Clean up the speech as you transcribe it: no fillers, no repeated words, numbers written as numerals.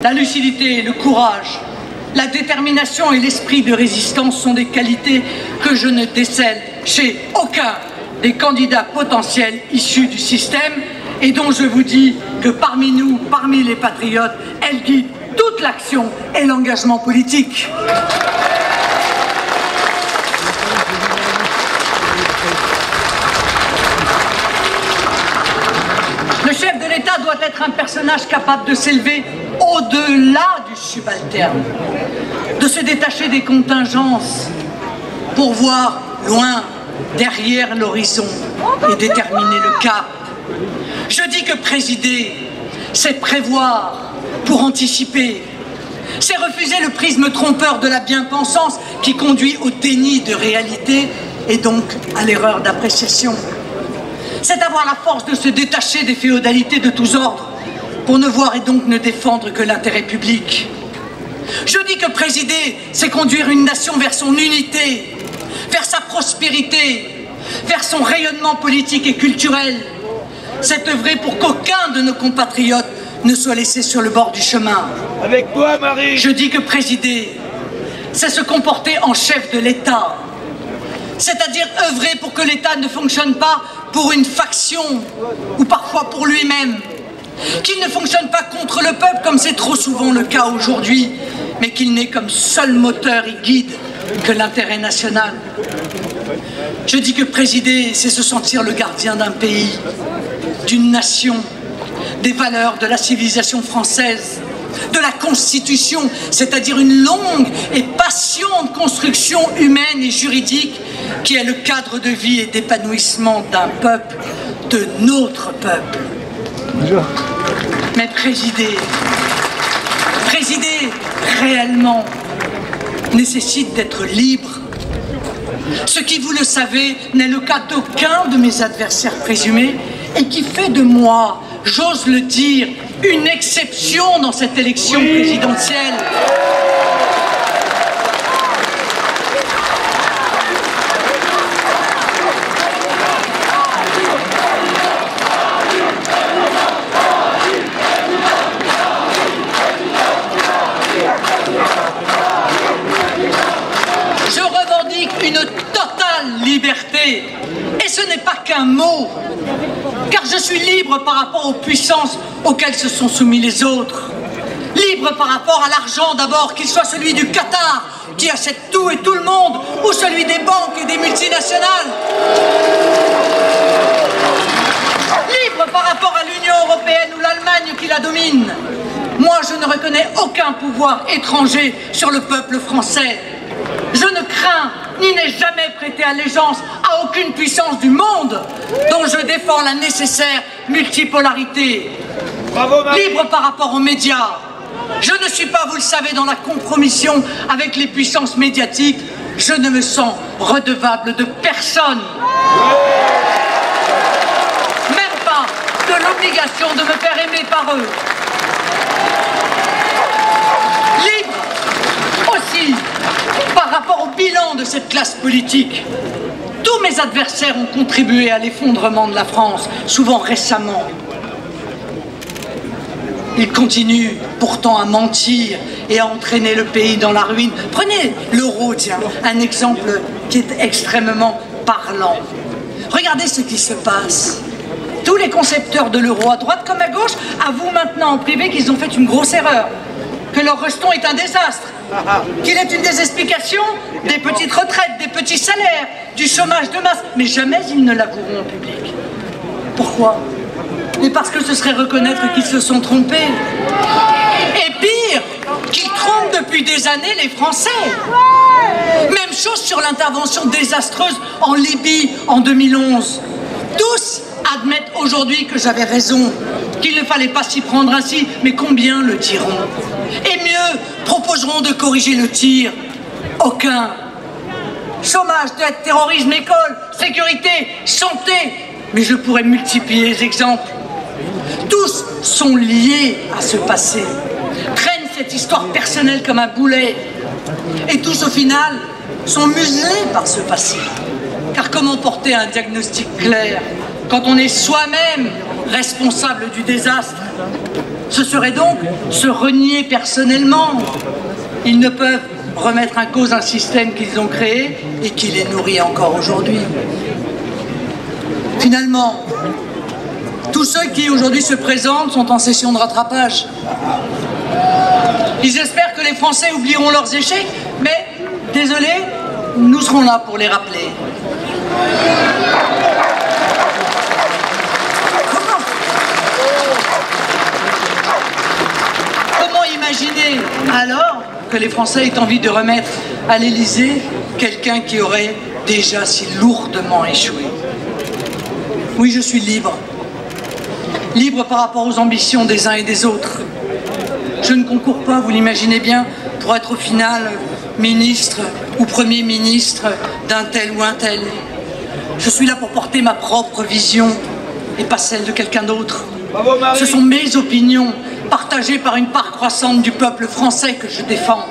La lucidité, le courage, la détermination et l'esprit de résistance sont des qualités que je ne décèle chez aucun des candidats potentiels issus du système et dont je vous dis que parmi nous, parmi les patriotes, elles guident toute l'action et l'engagement politique. Le chef de l'État doit être un personnage capable de s'élever au-delà du subalterne, de se détacher des contingences pour voir loin, derrière l'horizon et déterminer le cap. Je dis que présider, c'est prévoir pour anticiper. C'est refuser le prisme trompeur de la bien-pensance qui conduit au déni de réalité et donc à l'erreur d'appréciation. C'est avoir la force de se détacher des féodalités de tous ordres pour ne voir et donc ne défendre que l'intérêt public. Je dis que présider, c'est conduire une nation vers son unité, vers sa prospérité, vers son rayonnement politique et culturel. C'est œuvrer pour qu'aucun de nos compatriotes ne soit laissé sur le bord du chemin. Avec toi, Marie. Je dis que présider, c'est se comporter en chef de l'État, c'est-à-dire œuvrer pour que l'État ne fonctionne pas pour une faction ou parfois pour lui-même, qu'il ne fonctionne pas contre le peuple comme c'est trop souvent le cas aujourd'hui, mais qu'il n'ait comme seul moteur et guide que l'intérêt national. Je dis que présider, c'est se sentir le gardien d'un pays, d'une nation, des valeurs de la civilisation française, de la Constitution, c'est-à-dire une longue et patiente construction humaine et juridique qui est le cadre de vie et d'épanouissement d'un peuple, de notre peuple. Mais présider réellement nécessite d'être libre. Ce qui, vous le savez, n'est le cas d'aucun de mes adversaires présumés et qui fait de moi, j'ose le dire, une exception dans cette élection présidentielle. Je revendique une totale liberté, et ce n'est pas qu'un mot, car je suis libre par rapport aux puissances auxquelles se sont soumis les autres. Libre par rapport à l'argent d'abord, qu'il soit celui du Qatar, qui achète tout et tout le monde, ou celui des banques et des multinationales. Libre par rapport à l'Union européenne ou l'Allemagne qui la domine. Moi, je ne reconnais aucun pouvoir étranger sur le peuple français. Je ne crains ni n'ai jamais prêté allégeance à aucune puissance du monde dont je défends la nécessaire multipolarité. Bravo, Marie. Libre par rapport aux médias. Je ne suis pas, vous le savez, dans la compromission avec les puissances médiatiques. Je ne me sens redevable de personne. Même pas de l'obligation de me faire aimer par eux. Libre aussi par rapport au bilan de cette classe politique. Tous mes adversaires ont contribué à l'effondrement de la France, souvent récemment. Ils continuent pourtant à mentir et à entraîner le pays dans la ruine. Prenez l'euro, tiens, un exemple qui est extrêmement parlant. Regardez ce qui se passe. Tous les concepteurs de l'euro, à droite comme à gauche, avouent maintenant en privé qu'ils ont fait une grosse erreur, que leur rejeton est un désastre, qu'il est une des explications des petites retraites, des petits salaires, du chômage de masse, mais jamais ils ne l'avoueront en public. Pourquoi ? Mais parce que ce serait reconnaître qu'ils se sont trompés. Et pire, qu'ils trompent depuis des années les Français. Même chose sur l'intervention désastreuse en Libye en 2011. Tous admettent aujourd'hui que j'avais raison, qu'il ne fallait pas s'y prendre ainsi, mais combien le diront? Et mieux, proposeront de corriger le tir? Aucun. Chômage, dette, terrorisme, école, sécurité, santé, mais je pourrais multiplier les exemples. Tous sont liés à ce passé, traînent cette histoire personnelle comme un boulet, et tous au final sont muselés par ce passé. Car comment porter un diagnostic clair quand on est soi-même responsable du désastre? Ce serait donc se renier personnellement. Ils ne peuvent remettre en cause un système qu'ils ont créé et qui les nourrit encore aujourd'hui. Finalement, tous ceux qui aujourd'hui se présentent sont en session de rattrapage. Ils espèrent que les Français oublieront leurs échecs, mais désolé, nous serons là pour les rappeler. Comment imaginer alors que les Français aient envie de remettre à l'Élysée quelqu'un qui aurait déjà si lourdement échoué? Oui, je suis libre. Libre par rapport aux ambitions des uns et des autres. Je ne concours pas, vous l'imaginez bien, pour être au final ministre ou Premier ministre d'un tel ou un tel. Je suis là pour porter ma propre vision et pas celle de quelqu'un d'autre. Ce sont mes opinions, partagées par une part croissante du peuple français, que je défends.